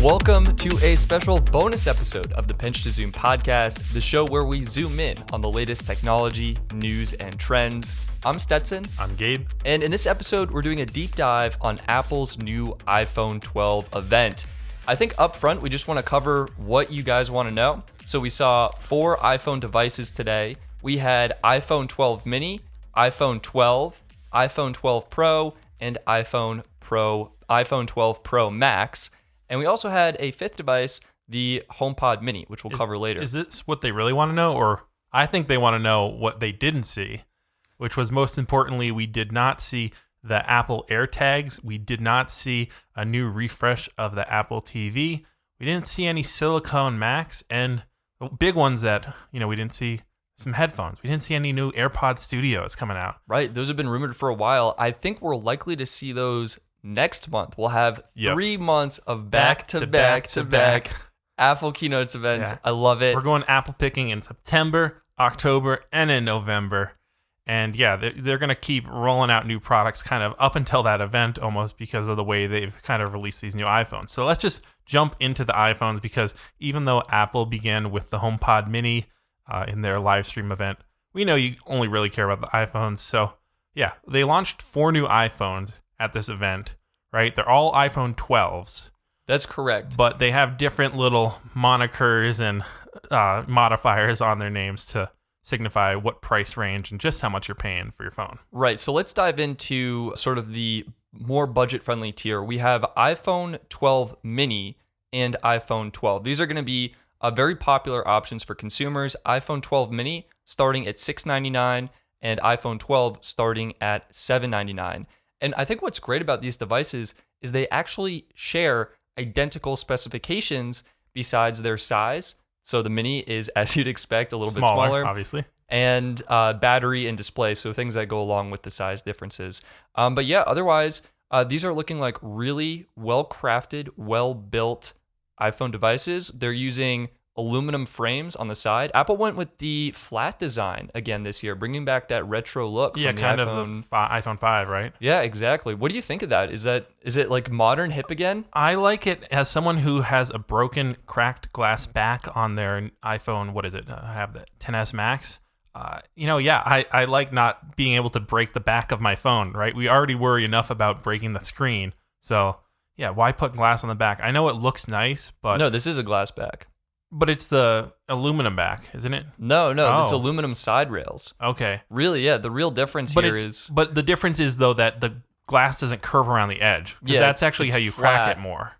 Welcome to a special bonus episode of the Pinch to Zoom podcast, the show where we zoom in on the latest technology, news, and trends. I'm Stetson. I'm Gabe. And in this episode, we're doing a deep dive on Apple's new iPhone 12 event. I think up front, we just want to cover what you guys want to know. So we saw 4 iPhone devices today. We had iPhone 12 Mini, iPhone 12, iPhone 12 Pro, and iPhone 12 Pro Max. And we also had a 5th device, the HomePod Mini, which we'll cover later. Is this what they really want to know? Or I think they want to know what they didn't see, which was most importantly, we did not see the Apple AirTags. We did not see a new refresh of the Apple TV. We didn't see any Silicon Max, and the big ones that, we didn't see some headphones. We didn't see any new AirPod Studios coming out. Right. Those have been rumored for a while. I think we're likely to see those next month. We'll have 3 months of back-to-back Apple keynotes events. Yeah. I love it. We're going Apple picking in September, October, and in November. And yeah, they're going to keep rolling out new products kind of up until that event almost because of the way they've kind of released these new iPhones. So let's just jump into the iPhones because even though Apple began with the HomePod Mini in their live stream event, we know you only really care about the iPhones. So yeah, they launched 4 new iPhones at this event, right? They're all iPhone 12s. That's correct. But they have different little monikers and modifiers on their names to signify what price range and just how much you're paying for your phone. Right. So let's dive into sort of the more budget-friendly tier. We have iPhone 12 Mini and iPhone 12. These are going to be very popular options for consumers. iPhone 12 Mini starting at $699 and iPhone 12 starting at $799. And I think what's great about these devices is they actually share identical specifications besides their size. So the Mini is, as you'd expect, a little bit smaller, obviously, and battery and display, so things that go along with the size differences. But yeah, otherwise, these are looking like really well-crafted, well-built iPhone devices. They're using aluminum frames on the side. Apple went with the flat design again this year, bringing back that retro look. Yeah, from kind iPhone. of the iPhone 5, right? Yeah, exactly. What do you think of that? Is it like modern, hip again? I like it as someone who has a broken, cracked glass back on their iPhone. What is it? I have the XS Max. I like not being able to break the back of my phone, right? We already worry enough about breaking the screen. So, yeah, why put glass on the back? I know it looks nice, but... No, this is a glass back. But it's the aluminum back, isn't it? No, it's aluminum side rails. Okay. Really, yeah. The real difference here is... But the difference is, though, that the glass doesn't curve around the edge. Because that's actually how you crack it more,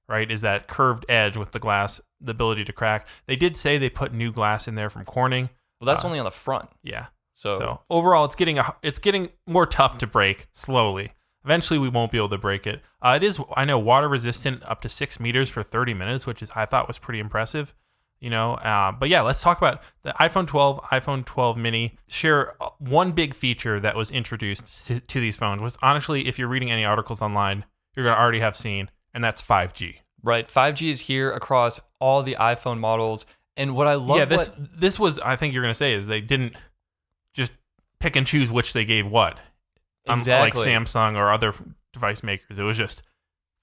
right? Is that curved edge with the glass, the ability to crack. They did say they put new glass in there from Corning. Well, that's only on the front. Yeah. So overall, it's getting more tough to break slowly. Eventually, we won't be able to break it. It is, I know, water resistant up to 6 meters for 30 minutes, which I thought was pretty impressive. But yeah, let's talk about the iPhone 12, iPhone 12 Mini. Share one big feature that was introduced to these phones, was honestly, if you're reading any articles online, you're going to already have seen, and that's 5G. Right, 5G is here across all the iPhone models, and what I love... Yeah, this was, I think you're going to say, is they didn't just pick and choose which they gave what. Exactly. Like Samsung or other device makers. It was just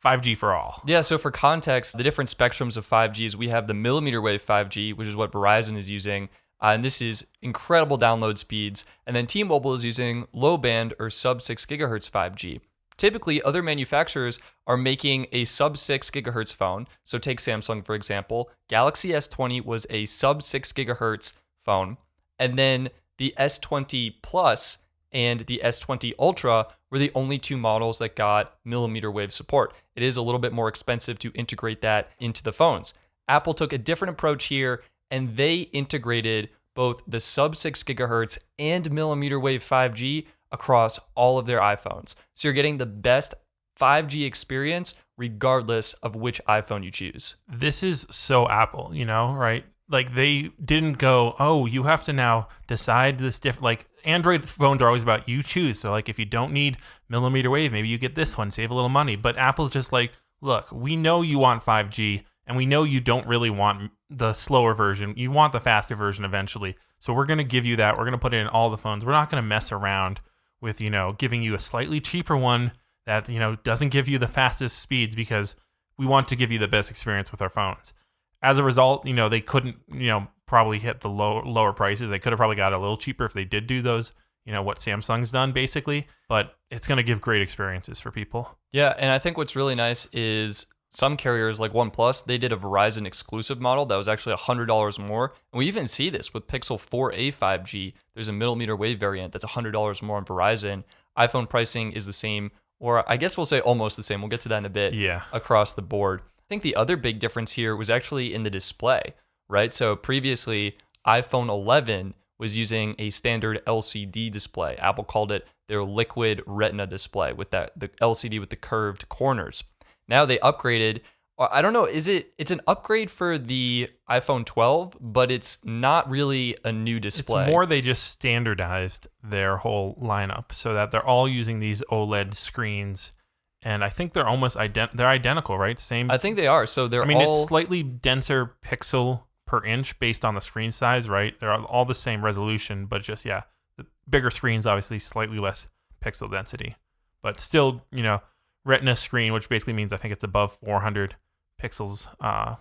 5G for all. Yeah, so for context, the different spectrums of 5G is we have the millimeter wave 5G, which is what Verizon is using, and this is incredible download speeds. And then T-Mobile is using low band or sub 6 gigahertz 5G. Typically, other manufacturers are making a sub 6 gigahertz phone. So take Samsung, for example. Galaxy S20 was a sub 6 gigahertz phone. And then the S20 Plus and the S20 Ultra were the only 2 models that got millimeter wave support. It is a little bit more expensive to integrate that into the phones. Apple took a different approach here, and they integrated both the sub 6 gigahertz and millimeter wave 5G across all of their iPhones. So you're getting the best 5G experience regardless of which iPhone you choose. This is so Apple, right? Like they didn't go, oh, you have to now decide this different. Like Android phones are always about you choose. So like if you don't need millimeter wave, maybe you get this one, save a little money. But Apple's just like, look, we know you want 5G and we know you don't really want the slower version. You want the faster version eventually. So we're going to give you that. We're going to put it in all the phones. We're not going to mess around with, giving you a slightly cheaper one that, doesn't give you the fastest speeds because we want to give you the best experience with our phones. As a result, they couldn't, probably hit the lower prices. They could have probably got a little cheaper if they did do those, what Samsung's done basically, but it's going to give great experiences for people. Yeah, and I think what's really nice is some carriers like OnePlus, they did a Verizon exclusive model that was actually $100 more. And we even see this with Pixel 4a 5G. There's a millimeter wave variant that's $100 more on Verizon. iPhone pricing is the same, or I guess we'll say almost the same. We'll get to that in a bit. Yeah. Across the board. I think the other big difference here was actually in the display, right? So previously, iPhone 11 was using a standard LCD display. Apple called it their liquid retina display with the LCD with the curved corners. Now they upgraded. I don't know, it's an upgrade for the iPhone 12, but it's not really a new display. It's more they just standardized their whole lineup so that they're all using these OLED screens. And I think they're almost they're identical, right? Same. I think they are. So it's slightly denser pixel per inch based on the screen size, right? They're all the same resolution, but just, the bigger screens, obviously slightly less pixel density. But still, retina screen, which basically means I think it's above 400 pixels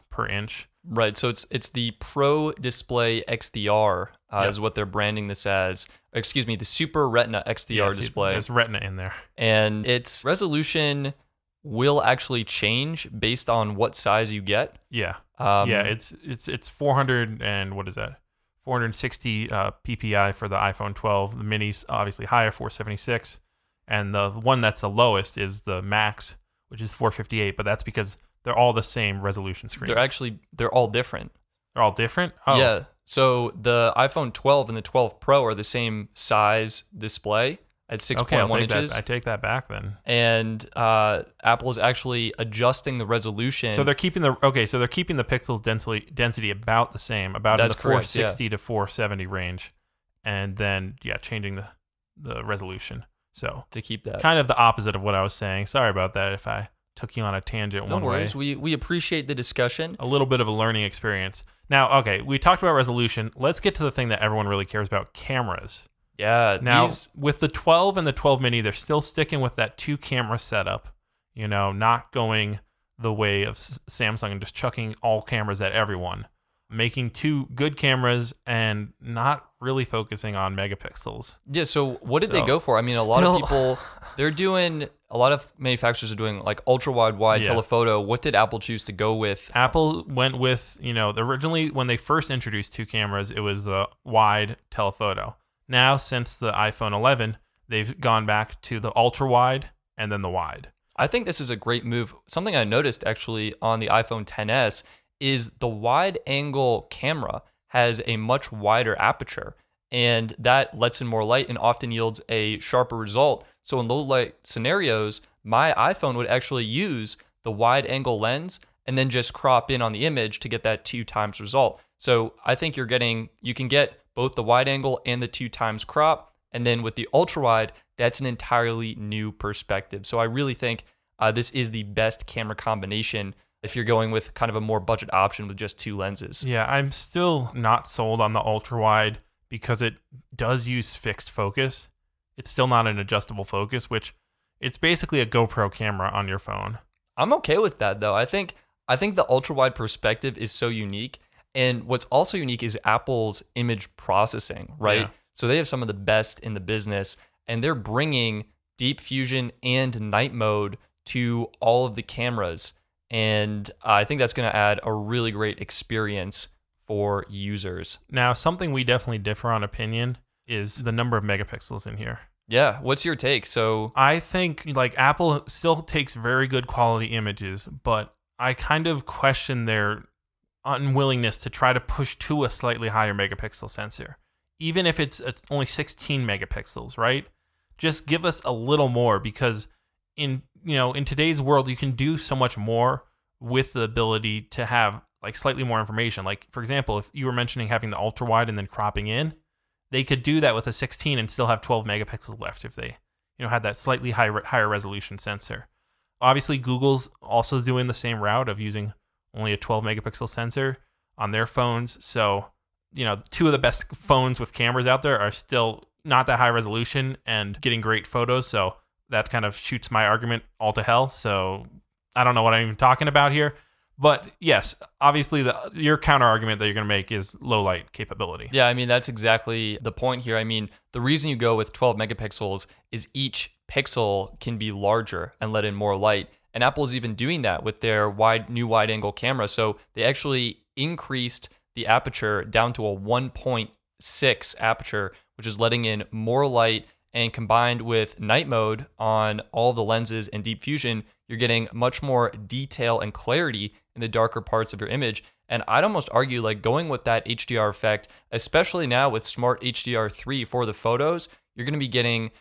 per inch. Right. So it's the Pro Display XDR is what they're branding this as. Excuse me, the Super Retina XDR display. There's retina in there. And its resolution will actually change based on what size you get. Yeah. It's 400 and what is that? 460 ppi for the iPhone 12. The Mini's obviously higher, 476. And the one that's the lowest is the Max, which is 458, but that's because they're all the same resolution screens. They're all different. They're all different? Oh. Yeah. So the iPhone 12 and the 12 Pro are the same size display at 6.1 inches. I take that back then. And Apple is actually adjusting the resolution. So they're keeping the pixels density about the same, about in the 460 to 470 range, and then changing the resolution. So to keep that kind of the opposite of what I was saying. Sorry about that if I took you on a tangent one way. No worries. We appreciate the discussion. A little bit of a learning experience. Now, okay, we talked about resolution. Let's get to the thing that everyone really cares about, cameras. Yeah. Now, with the 12 and the 12 mini, they're still sticking with that 2-camera setup, not going the way of Samsung and just chucking all cameras at everyone. Making 2 good cameras and not really focusing on megapixels. Yeah, so what did they go for? I mean, a lot of people, a lot of manufacturers are doing like ultra wide telephoto. What did Apple choose to go with? Apple went with, originally when they first introduced 2 cameras, it was the wide telephoto. Now, since the iPhone 11, they've gone back to the ultra wide and then the wide. I think this is a great move. Something I noticed actually on the iPhone XS is the wide angle camera has a much wider aperture, and that lets in more light and often yields a sharper result. So in low light scenarios, my iPhone would actually use the wide angle lens and then just crop in on the image to get that 2 times result. So I think you can get both the wide angle and the 2 times crop. And then with the ultra wide, that's an entirely new perspective. So I really think this is the best camera combination if you're going with kind of a more budget option with just 2 lenses. Yeah, I'm still not sold on the ultra wide because it does use fixed focus. It's still not an adjustable focus, which it's basically a GoPro camera on your phone. I'm okay with that though. I think the ultra wide perspective is so unique. And what's also unique is Apple's image processing, right? Yeah. So they have some of the best in the business, and they're bringing deep fusion and night mode to all of the cameras. And I think that's going to add a really great experience for users. Now, something we definitely differ on opinion is the number of megapixels in here. Yeah, what's your take? So I think Apple still takes very good quality images, but I kind of question their unwillingness to try to push to a slightly higher megapixel sensor. Even if it's only 16 megapixels, right? Just give us a little more, because in today's world, you can do so much more with the ability to have slightly more information. Like, for example, if you were mentioning having the ultra wide and then cropping in, they could do that with a 16 and still have 12 megapixels left if they had that slightly higher resolution sensor. Obviously, Google's also doing the same route of using only a 12 megapixel sensor on their phones. So, 2 of the best phones with cameras out there are still not that high resolution and getting great photos. So that kind of shoots my argument all to hell. So I don't know what I'm even talking about here. But yes, obviously your counter argument that you're going to make is low light capability. Yeah, I mean, that's exactly the point here. I mean, the reason you go with 12 megapixels is each pixel can be larger and let in more light. And Apple's even doing that with their new wide angle camera. So they actually increased the aperture down to a 1.6 aperture, which is letting in more light. And combined with night mode on all the lenses and deep fusion, you're getting much more detail and clarity in the darker parts of your image. And I'd almost argue like going with that HDR effect, especially now with Smart HDR3 for the photos, you're going to be getting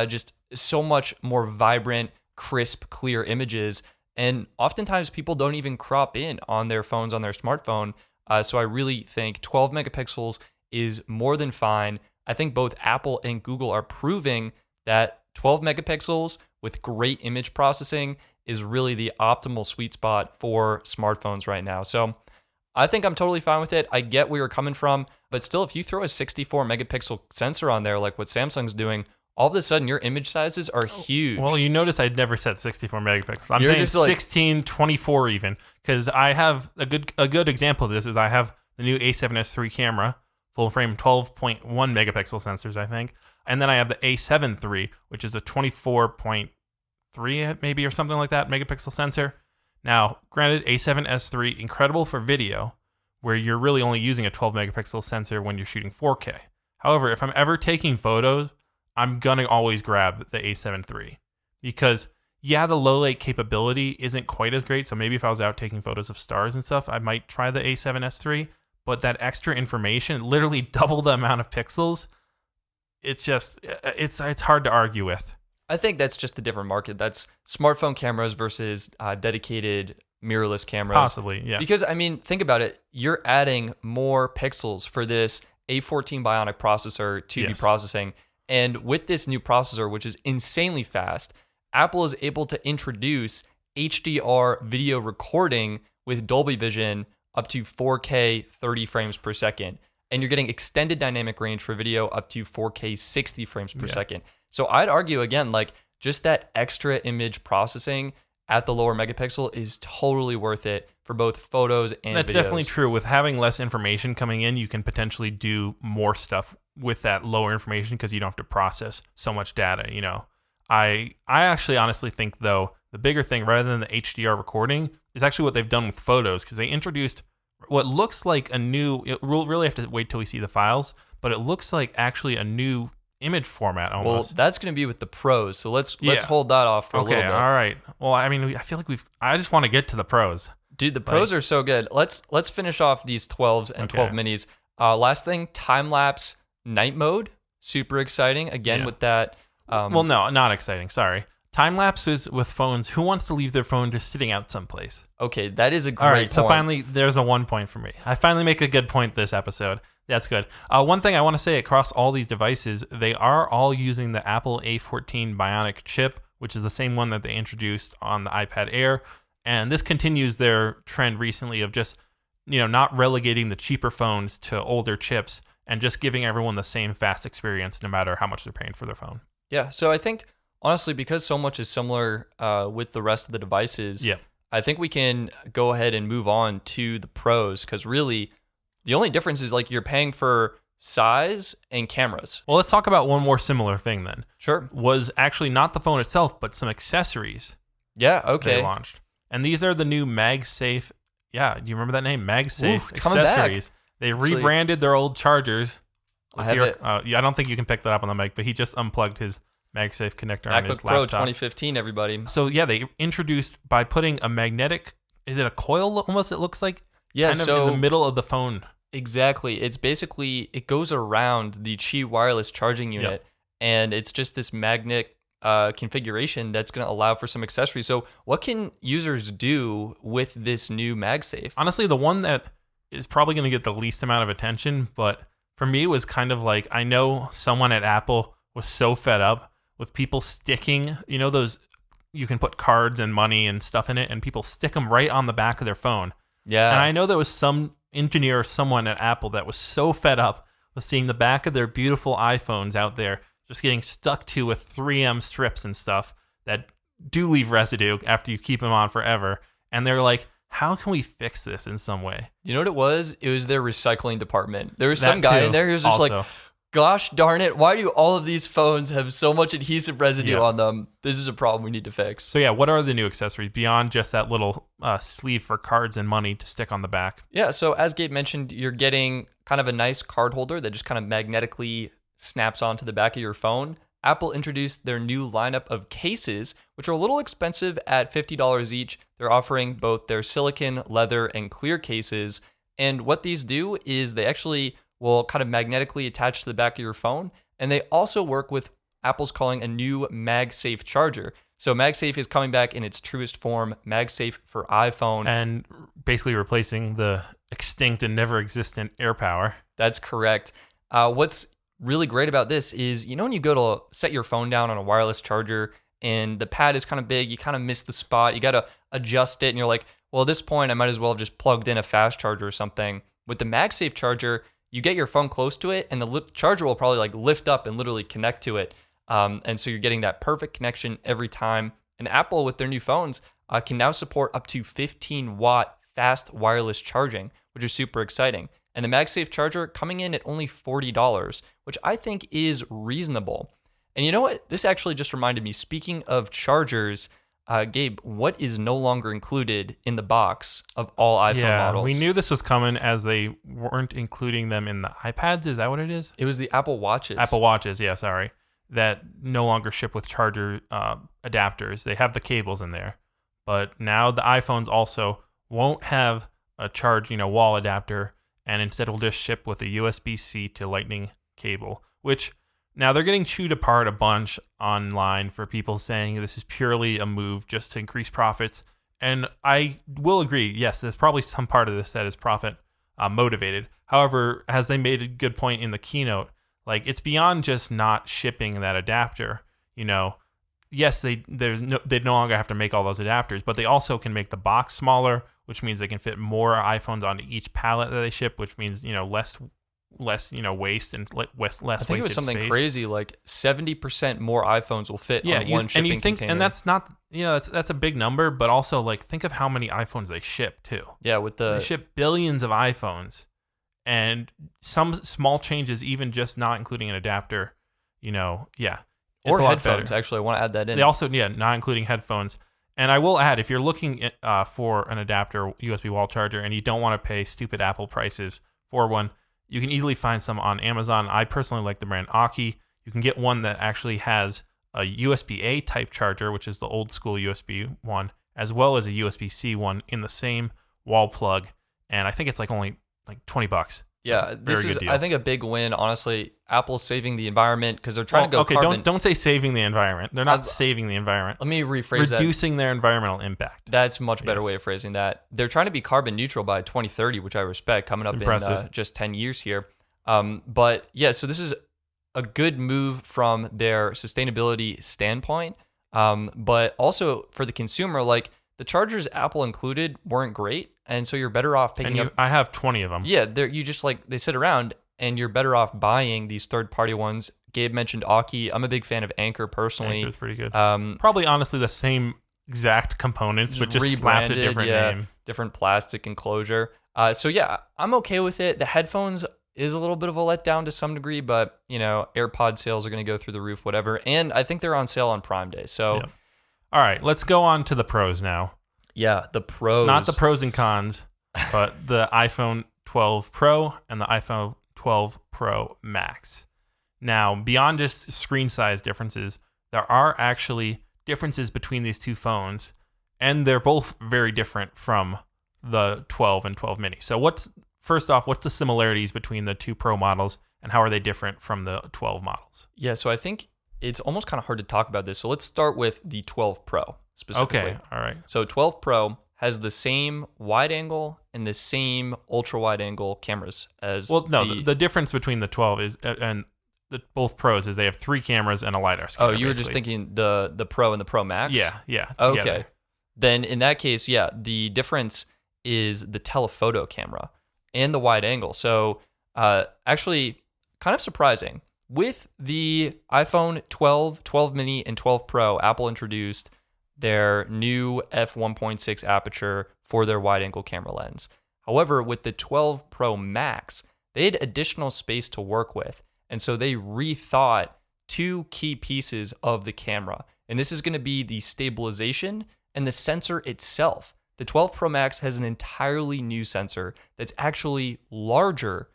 just so much more vibrant, crisp, clear images. And oftentimes people don't even crop in on their phones, on their smartphone. So I really think 12 megapixels is more than fine. I think both Apple and Google are proving that 12 megapixels with great image processing is really the optimal sweet spot for smartphones right now. So I think I'm totally fine with it. I get where you're coming from, but still, if you throw a 64 megapixel sensor on there, like what Samsung's doing, all of a sudden your image sizes are huge. Well, you notice I'd never said 64 megapixels. I'm You're saying just like 16, 24 even, because I have a good example of this is I have the new A7S III camera, full frame 12.1 megapixel sensors, I think. And then I have the A7 III, which is a 24.3 maybe or something like that megapixel sensor. Now, granted, A7S III, incredible for video, where you're really only using a 12 megapixel sensor when you're shooting 4K. However, if I'm ever taking photos, I'm going to always grab the A7 III because, yeah, the low light capability isn't quite as great. So maybe if I was out taking photos of stars and stuff, I might try the A7S III. But that extra information, literally double the amount of pixels, it's hard to argue with. I think that's just a different market. That's smartphone cameras versus dedicated mirrorless cameras. Possibly, yeah. Because, I mean, think about it. You're adding more pixels for this A14 Bionic processor to be processing. And with this new processor, which is insanely fast, Apple is able to introduce HDR video recording with Dolby Vision up to 4K 30 frames per second. And you're getting extended dynamic range for video up to 4K 60 frames per second. So I'd argue, again, like just that extra image processing at the lower megapixel is totally worth it for both photos and That's videos. definitely true. With having less information coming in, you can potentially do more stuff with that lower information because you don't have to process so much data. You know, I actually honestly think, though, the bigger thing rather than the HDR recording is actually what they've done with photos, because they introduced what looks like a new, we'll really have to wait till we see the files, but it looks like actually a new image format almost. Well, that's going to be with the pros. So let's hold that off for a little bit. Okay, all right. Well, I mean, I feel like I just want to get to the pros. Dude, the pros are so good. Let's finish off these 12s and 12 minis. Last thing, time-lapse night mode. Super exciting. Again, with that. Well, no, not exciting. Sorry. Time lapses with phones. Who wants to leave their phone just sitting out someplace? Okay, that is a great All right, point. so finally, there's a 1 point for me. I finally make a good point this episode. That's good. One thing I want to say across all these devices, they are all using the Apple A14 Bionic chip, which is the same one that they introduced on the iPad Air. And this continues their trend recently of just, not relegating the cheaper phones to older chips and just giving everyone the same fast experience no matter how much they're paying for their phone. Yeah, so I think, honestly, because so much is similar with the rest of the devices, I think we can go ahead and move on to the pros, because really, the only difference is like you're paying for size and cameras. Well, let's talk about one more similar thing then. Sure. Was actually not the phone itself, but some accessories. Yeah, okay. They launched. And these are the new Magsafe. Yeah, do you remember that name? Magsafe Accessories. They rebranded their old chargers. I have it. I don't think you can pick that up on the mic, but he just unplugged his Magsafe connector on his MacBook Pro laptop. 2015, everybody. So yeah, they introduced by putting a magnetic, is it a coil almost it looks like? Yeah, kind of in the middle of the phone. Exactly. It's basically, it goes around the Qi wireless charging unit, and it's just this magnet configuration that's going to allow for some accessories. So what can users do with this new MagSafe? Honestly, the one that is probably going to get the least amount of attention, but for me was kind of like, I know someone at Apple was so fed up with people sticking, those, you can put cards and money and stuff in it, and people stick them right on the back of their phone. Yeah. And I know there was some engineer or someone at Apple that was so fed up with seeing the back of their beautiful iPhones out there just getting stuck to with 3M strips and stuff that do leave residue after you keep them on forever. And they're like, how can we fix this in some way? You know what it was? It was their recycling department. There was That some guy too, in there who was just also. like, gosh darn it, why do all of these phones have so much adhesive residue on them? This is a problem we need to fix. So yeah, what are the new accessories beyond just that little sleeve for cards and money to stick on the back? Yeah, so as Gabe mentioned, you're getting kind of a nice card holder that just kind of magnetically snaps onto the back of your phone. Apple introduced their new lineup of cases, which are a little expensive at $50 each. They're offering both their silicone, leather, and clear cases. And what these do is they actually will kind of magnetically attach to the back of your phone. And they also work with Apple's calling a new Magsafe charger. So Magsafe is coming back in its truest form, Magsafe for iPhone. And basically replacing the extinct and never existent AirPower. That's correct. What's really great about this is, when you go to set your phone down on a wireless charger and the pad is kind of big, you kind of miss the spot, you got to adjust it, and you're like, well, at this point, I might as well have just plugged in a fast charger or something. With the Magsafe charger, you get your phone close to it, and the charger will probably lift up and literally connect to it. And so you're getting that perfect connection every time. And Apple, with their new phones, can now support up to 15-watt fast wireless charging, which is super exciting. And the Magsafe charger coming in at only $40, which I think is reasonable. And you know what? This actually just reminded me, speaking of chargers, Gabe, what is no longer included in the box of all iPhone models? We knew this was coming as they weren't including them in the iPads. Is that what it is? It was the Apple Watches. Apple Watches, yeah, sorry. That no longer ship with charger adapters. They have the cables in there. But now the iPhones also won't have a charge, wall adapter, and instead will just ship with a USB-C to Lightning cable, which now they're getting chewed apart a bunch online for people saying this is purely a move just to increase profits. And I will agree, yes, there's probably some part of this that is profit motivated. However, as they made a good point in the keynote, it's beyond just not shipping that adapter. Yes, they no longer have to make all those adapters, but they also can make the box smaller, which means they can fit more iPhones onto each pallet that they ship, which means less waste and less I think it was something space. Crazy, 70% more iPhones will fit on one shipping container. And that's not, that's a big number, but also think of how many iPhones they ship too. Yeah, they ship billions of iPhones, and some small changes, even just not including an adapter, or headphones. Actually, I want to add that in. They also, not including headphones. And I will add, if you're looking for an adapter, USB wall charger, and you don't want to pay stupid Apple prices for one, you can easily find some on Amazon. I personally like the brand Aki. You can get one that actually has a USB-A type charger, which is the old school USB one, as well as a USB-C one in the same wall plug. And I think it's only $20. Yeah, this is, I think, a big win. Honestly, Apple's saving the environment because they're trying to go carbon. Don't say saving the environment. They're not saving the environment. Let me rephrase that. Reducing their environmental impact. That's a much better way of phrasing that. They're trying to be carbon neutral by 2030, which I respect, coming up in just 10 years here. But yeah, so this is a good move from their sustainability standpoint. But also for the consumer, the chargers Apple included weren't great. And so you're better off picking up. I have 20 of them. Yeah, you just they sit around, and you're better off buying these third-party ones. Gabe mentioned Aki. I'm a big fan of Anchor personally. Anchor's pretty good. Probably honestly the same exact components, but just slapped a different name, different plastic enclosure. So yeah, I'm okay with it. The headphones is a little bit of a letdown to some degree, but AirPod sales are going to go through the roof, whatever. And I think they're on sale on Prime Day. So, all right, let's go on to the pros now. Yeah, the pros. Not the pros and cons, but the iPhone 12 Pro and the iPhone 12 Pro Max. Now, beyond just screen size differences, there are actually differences between these two phones, and they're both very different from the 12 and 12 mini. So first off, what's the similarities between the two Pro models, and how are they different from the 12 models? Yeah, so I think it's almost kind of hard to talk about this. So let's start with the 12 Pro specifically. Okay, all right. So 12 Pro has the same wide angle and the same ultra wide angle cameras as the difference between the 12 is and both Pros is they have 3 cameras and a LiDAR scanner. Oh, you were just thinking the Pro and the Pro Max? Yeah. Okay. Together. Then in that case, yeah, the difference is the telephoto camera and the wide angle. So actually kind of surprising. With the iPhone 12, 12 mini, and 12 Pro, Apple introduced their new f1.6 aperture for their wide-angle camera lens. However, with the 12 Pro Max, they had additional space to work with, and so they rethought two key pieces of the camera. And this is going to be the stabilization and the sensor itself. The 12 Pro Max has an entirely new sensor that's actually larger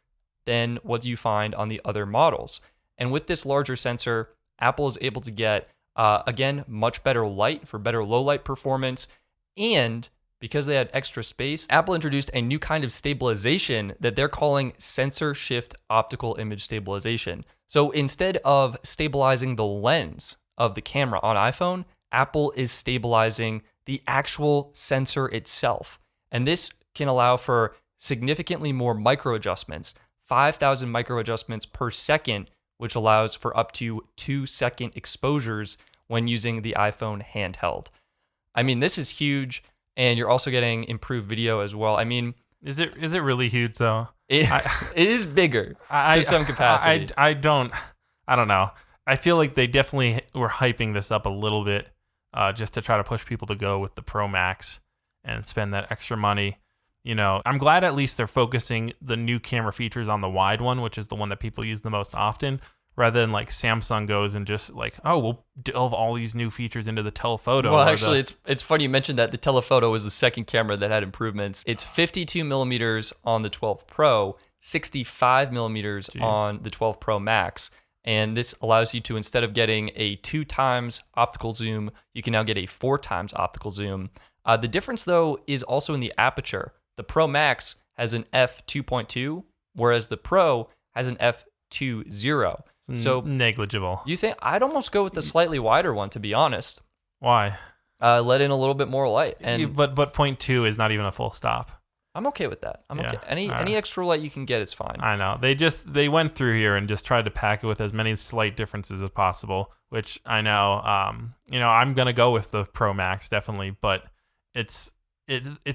than what you find on the other models. And with this larger sensor, Apple is able to get, again, much better light for better low light performance. And because they had extra space, Apple introduced a new kind of stabilization that they're calling sensor shift optical image stabilization. So instead of stabilizing the lens of the camera on iPhone, Apple is stabilizing the actual sensor itself. And this can allow for significantly more micro adjustments, 5,000 micro adjustments per second, which allows for up to 2-second exposures when using the iPhone handheld. I mean, this is huge, and you're also getting improved video as well. I mean, is it really huge though? It is bigger to some capacity. I don't know. I feel like they definitely were hyping this up a little bit just to try to push people to go with the Pro Max and spend that extra money. You know, I'm glad at least they're focusing the new camera features on the wide one, which is the one that people use the most often, rather than like Samsung goes and just like, oh, we'll delve all these new features into the telephoto. Well, actually, it's funny you mentioned that the telephoto was the second camera that had improvements. It's 52 millimeters on the 12 Pro, 65 millimeters on the 12 Pro Max. And this allows you to, instead of getting a 2 times optical zoom, you can now get a 4 times optical zoom. The difference, though, is also in the aperture. The Pro Max has an f2.2, whereas the Pro has an f2.0. So negligible. You think I'd almost go with the slightly wider one, to be honest. Why? Let in a little bit more light. And but 0.2 is not even a full stop. I'm okay with that. Okay. Any extra light you can get is fine. I know. They went through here and just tried to pack it with as many slight differences as possible, which I know. I'm gonna go with the Pro Max definitely, but it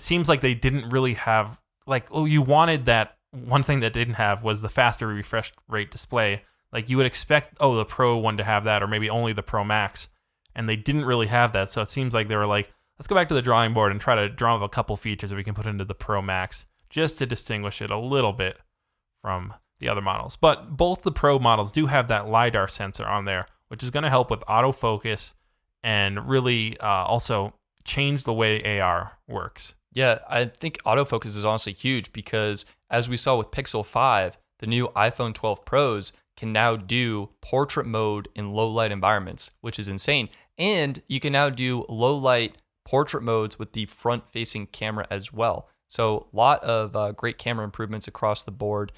seems like they didn't really have you wanted that. One thing that didn't have was the faster refresh rate display. Like you would expect, the Pro one to have that, or maybe only the Pro Max, and they didn't really have that. So it seems like they were like, let's go back to the drawing board and try to draw up a couple features that we can put into the Pro Max just to distinguish it a little bit from the other models. But both the Pro models do have that LiDAR sensor on there, which is going to help with autofocus and really also change the way AR works. Yeah, I think autofocus is honestly huge because as we saw with Pixel 5, the new iPhone 12 Pros can now do portrait mode in low light environments, which is insane. And you can now do low light portrait modes with the front facing camera as well. So a lot of great camera improvements across the board.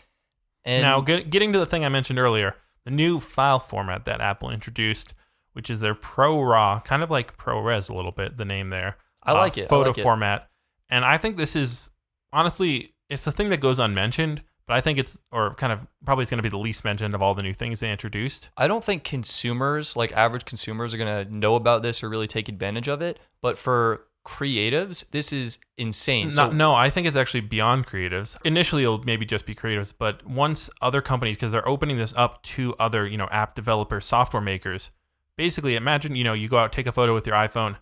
And now getting to the thing I mentioned earlier, the new file format that Apple introduced, which is their ProRAW, kind of like ProRes a little bit, the name there. I like it. Photo format. And I think this is, honestly, it's the thing that goes unmentioned, but I think probably it's going to be the least mentioned of all the new things they introduced. I don't think consumers, like average consumers, are going to know about this or really take advantage of it. But for creatives, this is insane. No, I think it's actually beyond creatives. Initially, it'll maybe just be creatives, but once other companies, because they're opening this up to other, app developers, software makers, basically imagine, you go out, take a photo with your iPhone.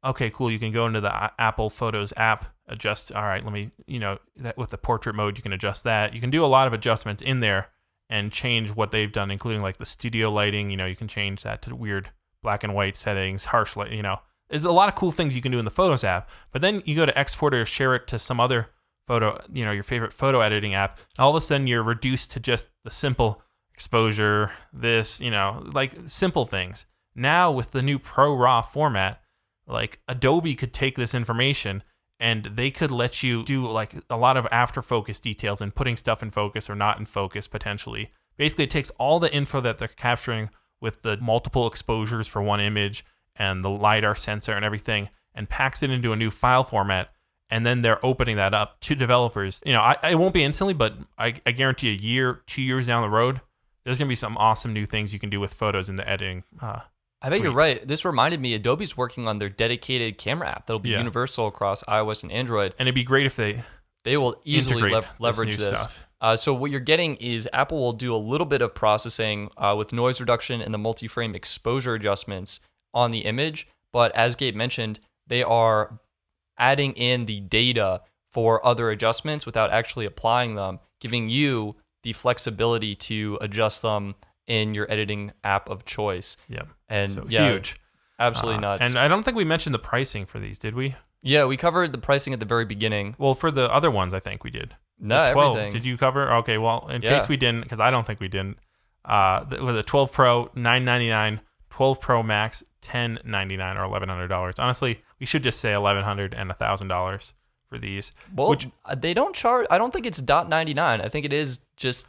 Okay, cool. You can go into the Apple Photos app, adjust. All right, let me, that with the portrait mode, you can adjust that. You can do a lot of adjustments in there and change what they've done, including like the studio lighting. You can change that to weird black and white settings, harsh light. There's a lot of cool things you can do in the Photos app. But then you go to export it or share it to some other photo, your favorite photo editing app. All of a sudden, you're reduced to just the simple exposure, like simple things. Now with the new ProRAW format, like Adobe could take this information and they could let you do like a lot of after focus details and putting stuff in focus or not in focus potentially. Basically, it takes all the info that they're capturing with the multiple exposures for one image and the LiDAR sensor and everything and packs it into a new file format. And then they're opening that up to developers. It won't be instantly, but I guarantee a year, 2 years down the road, there's going to be some awesome new things you can do with photos in the editing I bet you're right. This reminded me, Adobe's working on their dedicated camera app that'll be universal across iOS and Android. And it'd be great if they will easily leverage this. So what you're getting is Apple will do a little bit of processing with noise reduction and the multi-frame exposure adjustments on the image, But as Gabe mentioned, they are adding in the data for other adjustments without actually applying them, giving you the flexibility to adjust them in your editing app of choice. Yeah. And so yeah, huge. absolutely nuts. And I don't think we mentioned the pricing for these, did we? Yeah, we covered the pricing at the very beginning. Well, for the other ones, I think we did. No, the 12, everything. did you cover? Okay, well, in case we didn't, because I don't think we didn't, with a 12 Pro, $999, 12 Pro Max, $1,099 or $1,100. Honestly, we should just say $1,100 and $1,000 for these. Well, they don't charge. I don't think it's $.99. I think it is just.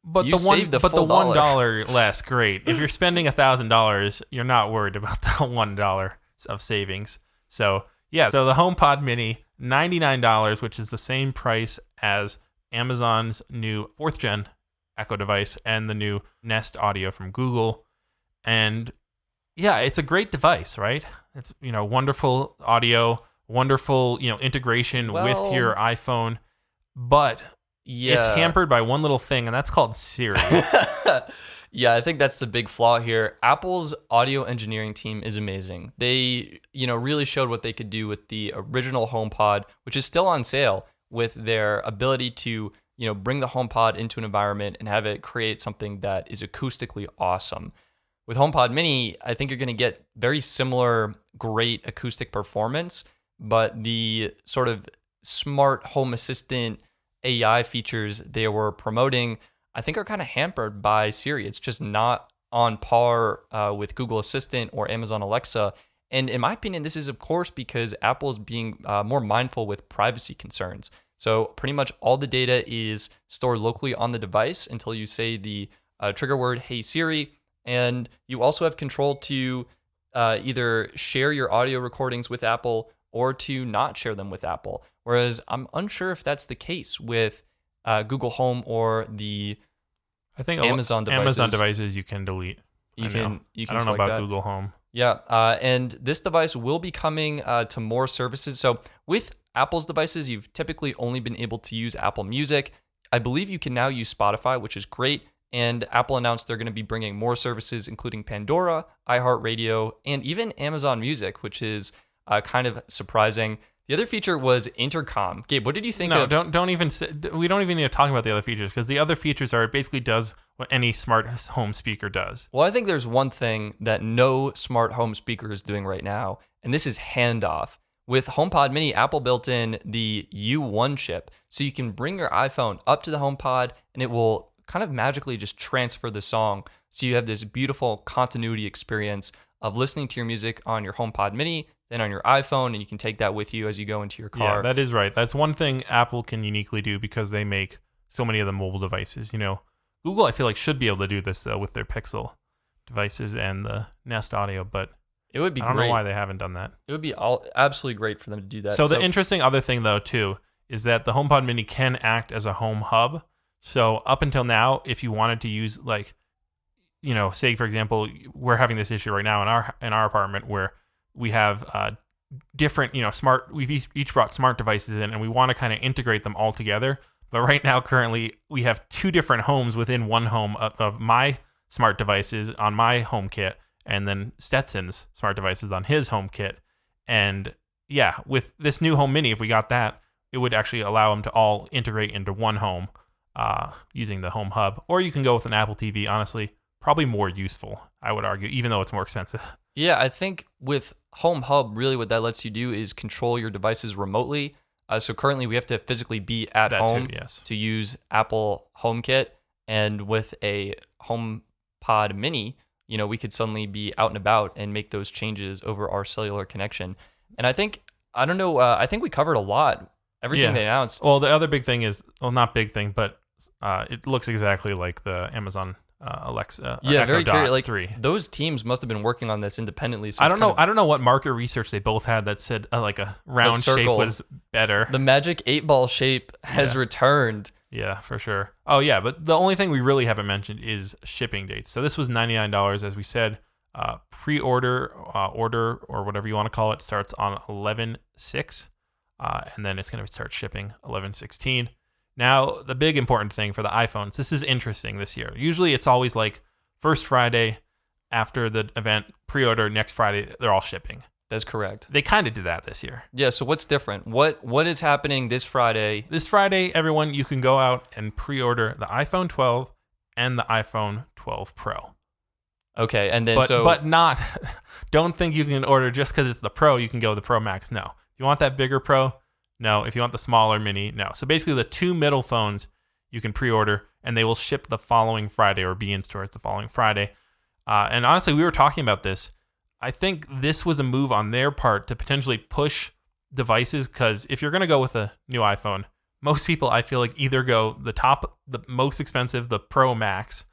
But you the save the full $1 less, great. If you're spending $1,000, you're not worried about the $1 of savings. So yeah, so the HomePod Mini, $99, which is the same price as Amazon's new 4th gen Echo device and the new Nest Audio from Google. And yeah, it's a great device, right? It's, wonderful audio, wonderful, integration with your iPhone, but it's hampered by one little thing, and that's called Siri. Yeah, I think that's the big flaw here. Apple's audio engineering team is amazing. They, really showed what they could do with the original HomePod, which is still on sale, with their ability to, bring the HomePod into an environment and have it create something that is acoustically awesome. With HomePod Mini, I think you're going to get very similar great acoustic performance, but the sort of smart home assistant AI features they were promoting, I think, are kind of hampered by Siri. It's just not on par with Google Assistant or Amazon Alexa. And in my opinion, this is, of course, because Apple is being more mindful with privacy concerns. So pretty much all the data is stored locally on the device until you say the trigger word, "Hey Siri," and you also have control to either share your audio recordings with Apple or to not share them with Apple. Whereas I'm unsure if that's the case with Google Home or the Amazon devices. Amazon devices you can delete. You can I don't know select about that. Google Home. Yeah, and this device will be coming to more services. So with Apple's devices, you've typically only been able to use Apple Music. I believe you can now use Spotify, which is great. And Apple announced they're going to be bringing more services, including Pandora, iHeartRadio, and even Amazon Music, which is kind of surprising. The other feature was intercom. Gabe, what did you think of? Don't even say, we don't even need to talk about the other features, because the other features are, it basically does what any smart home speaker does. Well, I think there's one thing that no smart home speaker is doing right now, and this is handoff. With HomePod Mini, Apple built in the U1 chip, so you can bring your iPhone up to the HomePod, and it will kind of magically just transfer the song. So you have this beautiful continuity experience of listening to your music on your HomePod Mini, then on your iPhone, and you can take that with you as you go into your car. Yeah, that is right. That's one thing Apple can uniquely do, because they make so many of the mobile devices. Google, I feel like, should be able to do this, though, with their Pixel devices and the Nest Audio, but it would be I don't know why they haven't done that. It would be absolutely great for them to do that. So the interesting other thing, though, too, is that the HomePod Mini can act as a home hub. So up until now, if you wanted to use, say, for example, we're having this issue right now in our apartment where we have different, we've each brought smart devices in, and we want to kind of integrate them all together. But right now, currently, we have two different homes within one home of my smart devices on my home kit, and then Stetson's smart devices on his home kit. And yeah, with this new Home Mini, if we got that, it would actually allow them to all integrate into one home using the Home Hub. Or you can go with an Apple TV, honestly. Probably more useful, I would argue, even though it's more expensive. Yeah, I think with Home Hub, really what that lets you do is control your devices remotely. So currently we have to physically be at home to use Apple HomeKit. And with a HomePod Mini, we could suddenly be out and about and make those changes over our cellular connection. And I think we covered a lot, everything they announced. Well, the other big thing is, not big thing, but it looks exactly like the Amazon Alexa. Yeah, Echo very curious. Like 3. Those teams must have been working on this independently. So I don't know what market research they both had that said like a round shape was better. The magic 8-ball shape has returned. Yeah, for sure. Oh yeah, but the only thing we really haven't mentioned is shipping dates. So this was $99, as we said. Pre-order, order, or whatever you want to call it, starts on 11/6, and then it's going to start shipping 11/16. Now, the big important thing for the iPhones, this is interesting this year. Usually it's always like first Friday after the event, pre-order, next Friday, they're all shipping. That's correct. They kind of did that this year. Yeah, so what's different? What is happening this Friday? This Friday, everyone, you can go out and pre-order the iPhone 12 and the iPhone 12 Pro. Okay, and then but not, don't think you can order just because it's the Pro, you can go the Pro Max. No. If you want that bigger Pro, no. If you want the smaller Mini, no. So basically the two middle phones you can pre-order, and they will ship the following Friday or be in stores the following Friday. And honestly, we were talking about this. I think this was a move on their part to potentially push devices, because if you're going to go with a new iPhone, most people, I feel like, either go the most expensive, the Pro Max,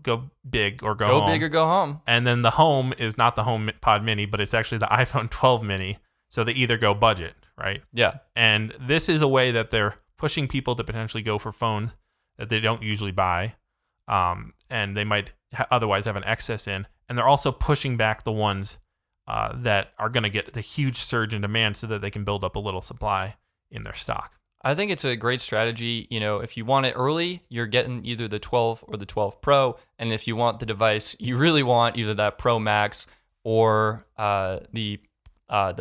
go big or go home. Go big or go home. And then the home is not the HomePod Mini, but it's actually the iPhone 12 Mini. So they either go budget, right? Yeah. And this is a way that they're pushing people to potentially go for phones that they don't usually buy, and they might otherwise have an excess in. And they're also pushing back the ones that are going to get the huge surge in demand so that they can build up a little supply in their stock. I think it's a great strategy. If you want it early, you're getting either the 12 or the 12 Pro. And if you want the device, you really want either that Pro Max or the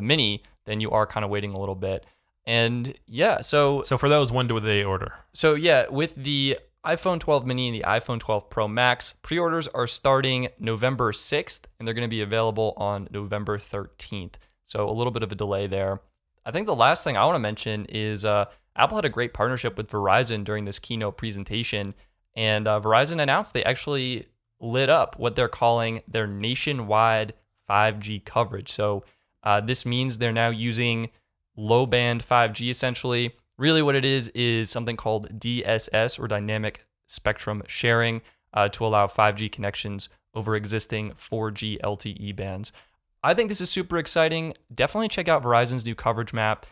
Mini, then you are kind of waiting a little bit. And yeah, so for those, when do they order? So yeah, with the iPhone 12 Mini and the iPhone 12 Pro Max, pre-orders are starting November 6th, and they're going to be available on November 13th. So a little bit of a delay there. I think the last thing I want to mention is Apple had a great partnership with Verizon during this keynote presentation, and Verizon announced they actually lit up what they're calling their nationwide 5G coverage. So this means they're now using low-band 5G, essentially. Really what it is something called DSS, or Dynamic Spectrum Sharing, to allow 5G connections over existing 4G LTE bands. I think this is super exciting. Definitely check out Verizon's new coverage map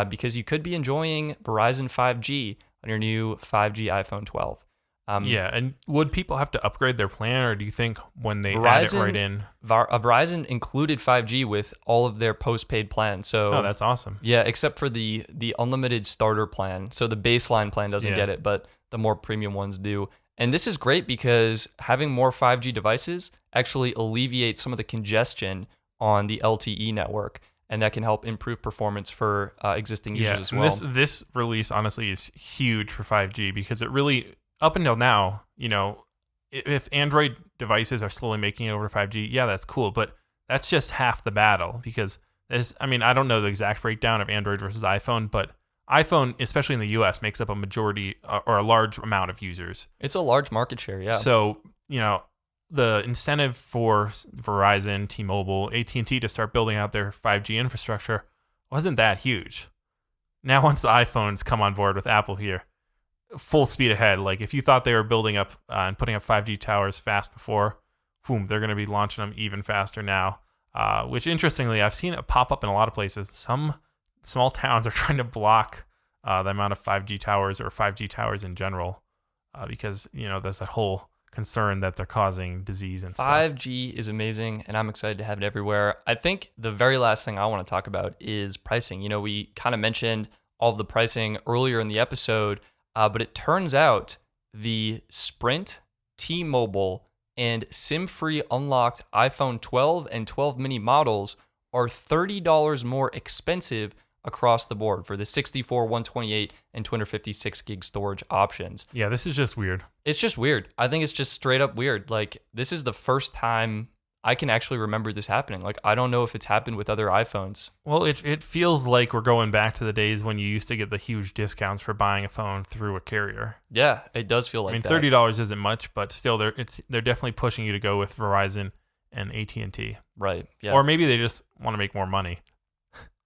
because you could be enjoying Verizon 5G on your new 5G iPhone 12. Yeah, and would people have to upgrade their plan, or do you think when they add it right in? Verizon included 5G with all of their postpaid plans. So that's awesome. Yeah, except for the unlimited starter plan. So the baseline plan doesn't get it, but the more premium ones do. And this is great because having more 5G devices actually alleviates some of the congestion on the LTE network, and that can help improve performance for existing users as well. This release honestly is huge for 5G because it really, up until now, if Android devices are slowly making it over to 5G, yeah, that's cool, but that's just half the battle because I don't know the exact breakdown of Android versus iPhone, but iPhone, especially in the US, makes up a majority or a large amount of users. It's a large market share, yeah. So, the incentive for Verizon, T-Mobile, AT&T to start building out their 5G infrastructure wasn't that huge. Now, once the iPhones come on board with Apple here, full speed ahead. Like if you thought they were building up and putting up 5G towers fast before, boom, they're going to be launching them even faster now. Which interestingly, I've seen it pop up in a lot of places. Some small towns are trying to block the amount of 5G towers or 5G towers in general because, there's that whole concern that they're causing disease and stuff. 5G is amazing, and I'm excited to have it everywhere. I think the very last thing I want to talk about is pricing. We kind of mentioned all of the pricing earlier in the episode, but it turns out the Sprint, T-Mobile, and SIM-free unlocked iPhone 12 and 12 mini models are $30 more expensive across the board for the 64, 128, and 256 gig storage options. Yeah, this is just weird. It's just weird. I think it's just straight up weird. Like, this is the first time I can actually remember this happening. Like, I don't know if it's happened with other iPhones. Well, it feels like we're going back to the days when you used to get the huge discounts for buying a phone through a carrier. Yeah, it does feel like that. $30 isn't much, but still, they're definitely pushing you to go with Verizon and AT&T. Right. Yeah. Or maybe they just want to make more money.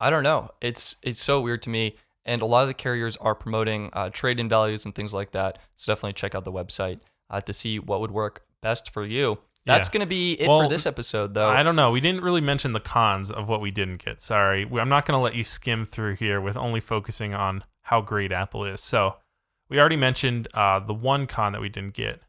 I don't know. It's so weird to me. And a lot of the carriers are promoting trade-in values and things like that. So definitely check out the website to see what would work best for you. That's going to be it for this episode, though. I don't know. We didn't really mention the cons of what we didn't get. Sorry. I'm not going to let you skim through here with only focusing on how great Apple is. So we already mentioned the one con that we didn't get,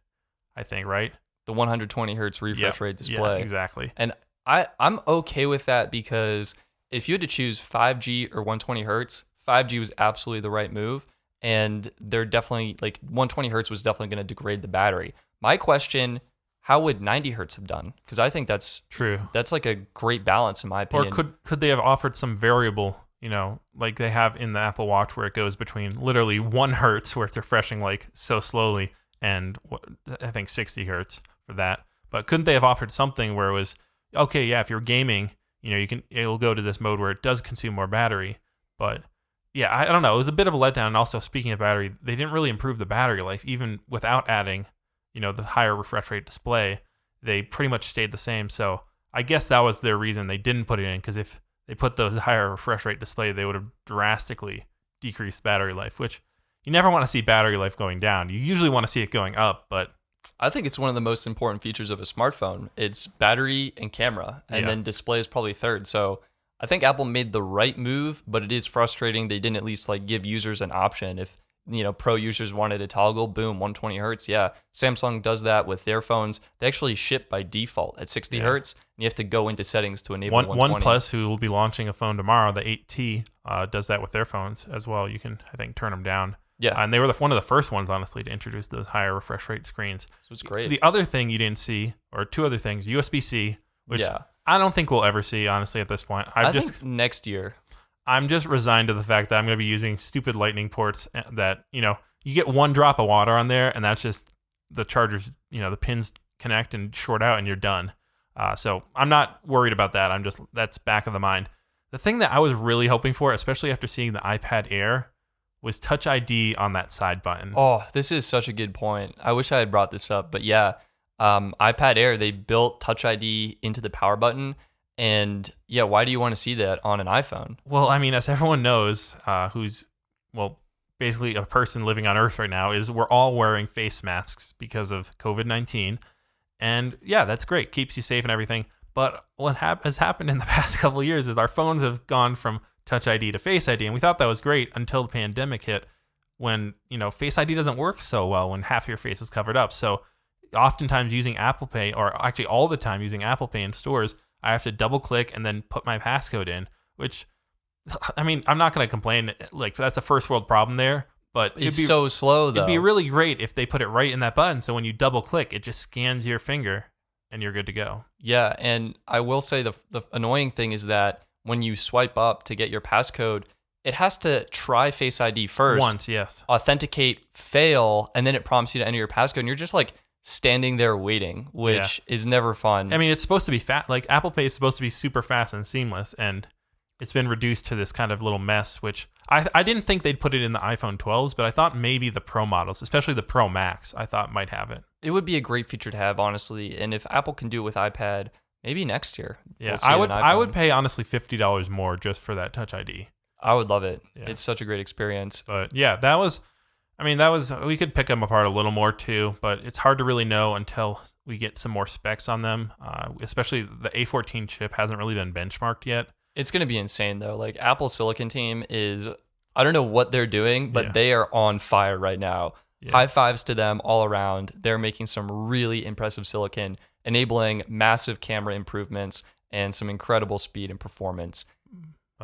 I think, right? The 120 hertz refresh rate display. Yeah, exactly. And I'm okay with that because if you had to choose 5G or 120 hertz, 5G was absolutely the right move. And they're definitely, 120 hertz was definitely going to degrade the battery. My question, how would 90 hertz have done? Because I think that's True. That's like a great balance in my Or opinion. could they have offered some variable, like they have in the Apple Watch where it goes between literally 1 hertz where it's refreshing like so slowly and I think 60 hertz for that. But couldn't they have offered something where it was, okay, yeah, if you're gaming, it'll go to this mode where it does consume more battery. But yeah, I don't know. It was a bit of a letdown. And also, speaking of battery, they didn't really improve the battery life, even without adding, the higher refresh rate display. They pretty much stayed the same. So I guess that was their reason they didn't put it in, because if they put those higher refresh rate display, they would have drastically decreased battery life, which you never want to see battery life going down. You usually want to see it going up, but I think it's one of the most important features of a smartphone. It's battery and camera, and then display is probably third. So I think Apple made the right move, but it is frustrating they didn't at least like give users an option. If pro users wanted a toggle, boom, 120 hertz. Yeah, Samsung does that with their phones. They actually ship by default at 60 hertz, and you have to go into settings to enable 120. OnePlus, who will be launching a phone tomorrow, the 8T, does that with their phones as well. You can, I think, turn them down. Yeah, and they were one of the first ones, honestly, to introduce those higher refresh rate screens. So it's great. The other thing you didn't see, or two other things, USB-C, which I don't think we'll ever see, honestly, at this point. I think next year. I'm just resigned to the fact that I'm going to be using stupid lightning ports that, you get 1 drop of water on there, and that's just the chargers, the pins connect and short out, and you're done. So I'm not worried about that. That's back of the mind. The thing that I was really hoping for, especially after seeing the iPad Air, was Touch ID on that side button. Oh, this is such a good point. I wish I had brought this up, but yeah, iPad Air, they built Touch ID into the power button. And yeah, why do you want to see that on an iPhone? Well, I mean, as everyone knows, who's, basically a person living on Earth right now, is we're all wearing face masks because of COVID-19. And yeah, that's great. Keeps you safe and everything. But what has happened in the past couple of years is our phones have gone from Touch ID to Face ID. And we thought that was great until the pandemic hit, when, Face ID doesn't work so well when half your face is covered up. So oftentimes using Apple Pay, or actually all the time using Apple Pay in stores, I have to double click and then put my passcode in, which, I mean, I'm not going to complain. Like, that's a first world problem there, but it's so slow, though. It'd be really great if they put it right in that button. So when you double click, it just scans your finger and you're good to go. Yeah. And I will say the annoying thing is that when you swipe up to get your passcode, it has to try Face ID first. Once, yes. Authenticate, fail, and then it prompts you to enter your passcode. And you're just like standing there waiting, which is never fun. I mean, it's supposed to be fast. Like, Apple Pay is supposed to be super fast and seamless, and it's been reduced to this kind of little mess, which I didn't think they'd put it in the iPhone 12s, but I thought maybe the Pro models, especially the Pro Max, I thought might have it. It would be a great feature to have, honestly. And if Apple can do it with iPad, maybe next year. Yeah, I would pay, honestly, $50 more just for that Touch ID. I would love it. Yeah. It's such a great experience. But yeah, we could pick them apart a little more too, but it's hard to really know until we get some more specs on them. Especially the A14 chip hasn't really been benchmarked yet. It's going to be insane, though. Like, Apple's silicon team is, I don't know what they're doing, but they are on fire right now. Yeah. High fives to them all around. They're making some really impressive silicon, enabling massive camera improvements and some incredible speed and performance.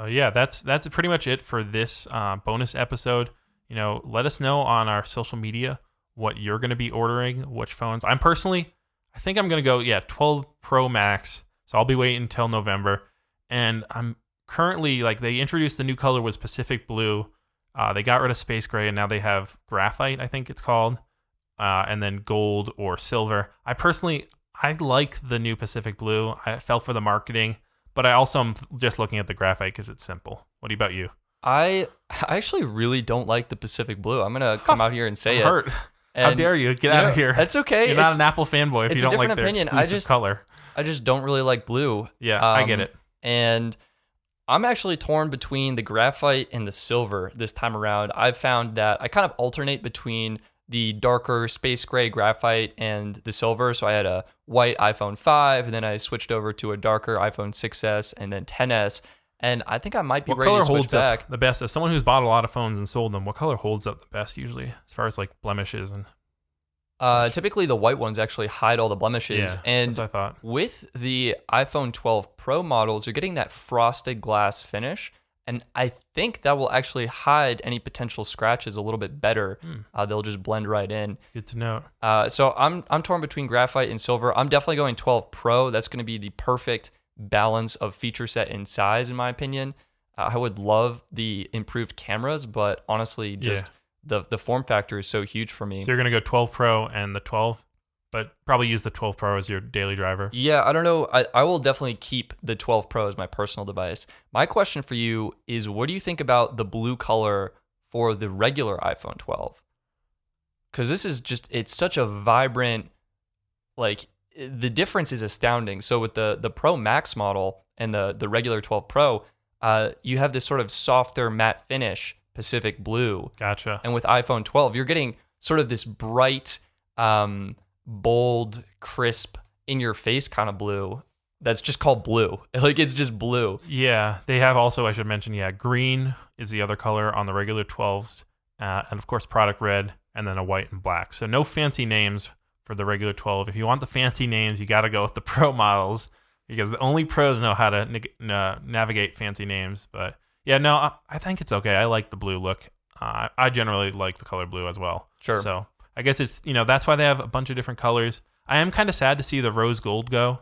Yeah, that's pretty much it for this bonus episode. Let us know on our social media what you're going to be ordering, which phones. I think I'm going to go, 12 Pro Max. So I'll be waiting until November. And I'm currently, they introduced the new color was Pacific Blue. They got rid of Space Gray, and now they have Graphite, I think it's called, and then Gold or Silver. I like the new Pacific Blue. I fell for the marketing, but I also am just looking at the Graphite because it's simple. What about you? I actually really don't like the Pacific Blue. I'm going to come out here and say hurt. How dare you? Get out of here. That's okay. You're not an Apple fanboy if you don't like their exclusive color. I just don't really like blue. Yeah, I get it. And I'm actually torn between the Graphite and the Silver this time around. I've found that I kind of alternate between the darker space gray Graphite and the Silver. So I had a white iPhone 5, and then I switched over to a darker iPhone 6S and then 10S. And I think I might be ready to switch back. Up the best? As someone who's bought a lot of phones and sold them, what color holds up the best usually, as far as blemishes and? Typically, the white ones actually hide all the blemishes. Yeah, and that's what I thought. With the iPhone 12 Pro models, you're getting that frosted glass finish, and I think that will actually hide any potential scratches a little bit better. They'll just blend right in. Good to know. So I'm torn between graphite and silver. I'm definitely going 12 Pro. That's going to be the perfect balance of feature set and size, in my opinion. I would love the improved cameras, but honestly, just the form factor is so huge for me. So you're going to go 12 Pro and the 12, but probably use the 12 Pro as your daily driver. Yeah, I don't know. I will definitely keep the 12 Pro as my personal device. My question for you is, what do you think about the blue color for the regular iPhone 12? Because this is just, it's such a vibrant, like, the difference is astounding. So with the Pro Max model and the regular 12 Pro, you have this sort of softer matte finish, Pacific blue. Gotcha. And with iPhone 12, you're getting sort of this bright, bold, crisp, in your face kind of blue that's just called blue. Like, it's just blue. Yeah, they have also, I should mention, green is the other color on the regular 12s, and of course product red, and then a white and black. So no fancy names for the regular 12. If you want the fancy names, you got to go with the Pro models, because only pros know how to navigate fancy names. But yeah, no, I think it's okay. I like the blue look. I generally like the color blue as well. Sure. So I guess it's, that's why they have a bunch of different colors. I am kind of sad to see the rose gold go.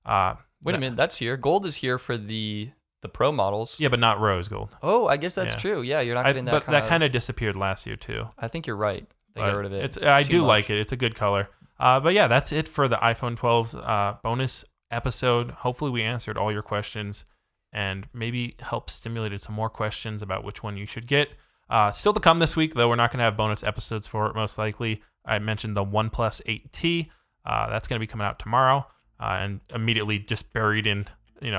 Wait a minute, that's here. Gold is here for the Pro models. Yeah, but not rose gold. Oh, I guess that's true. Yeah, you're not getting that. But that kind of disappeared last year too. I think you're right. They got rid of it. I do like it. It's a good color. But yeah, that's it for the iPhone 12's bonus episode. Hopefully we answered all your questions and maybe helped stimulated some more questions about which one you should get. Still to come this week, though, we're not going to have bonus episodes for it, most likely. I mentioned the OnePlus 8T. That's going to be coming out tomorrow, and immediately just buried in,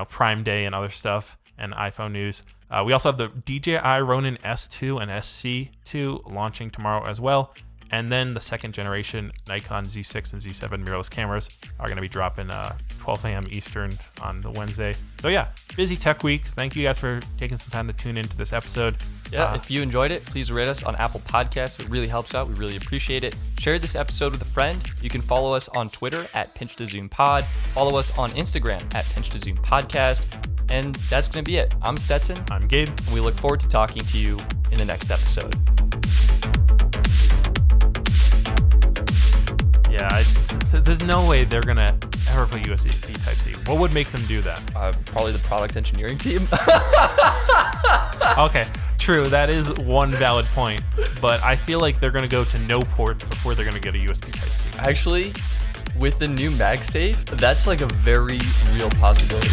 Prime Day and other stuff and iPhone news. We also have the DJI Ronin S2 and SC2 launching tomorrow as well. And then the second generation Nikon Z6 and Z7 mirrorless cameras are going to be dropping 12 a.m. Eastern on the Wednesday. So yeah, busy tech week. Thank you guys for taking some time to tune into this episode. Yeah, if you enjoyed it, please rate us on Apple Podcasts. It really helps out. We really appreciate it. Share this episode with a friend. You can follow us on Twitter at PinchToZoomPod. Follow us on Instagram at PinchToZoomPodcast. And that's going to be it. I'm Stetson. I'm Gabe. And we look forward to talking to you in the next episode. Yeah, there's no way they're going to ever put USB Type-C. What would make them do that? Probably the product engineering team. Okay, true. That is one valid point. But I feel like they're going to go to no port before they're going to get a USB Type-C. Actually, with the new MagSafe, that's like a very real possibility.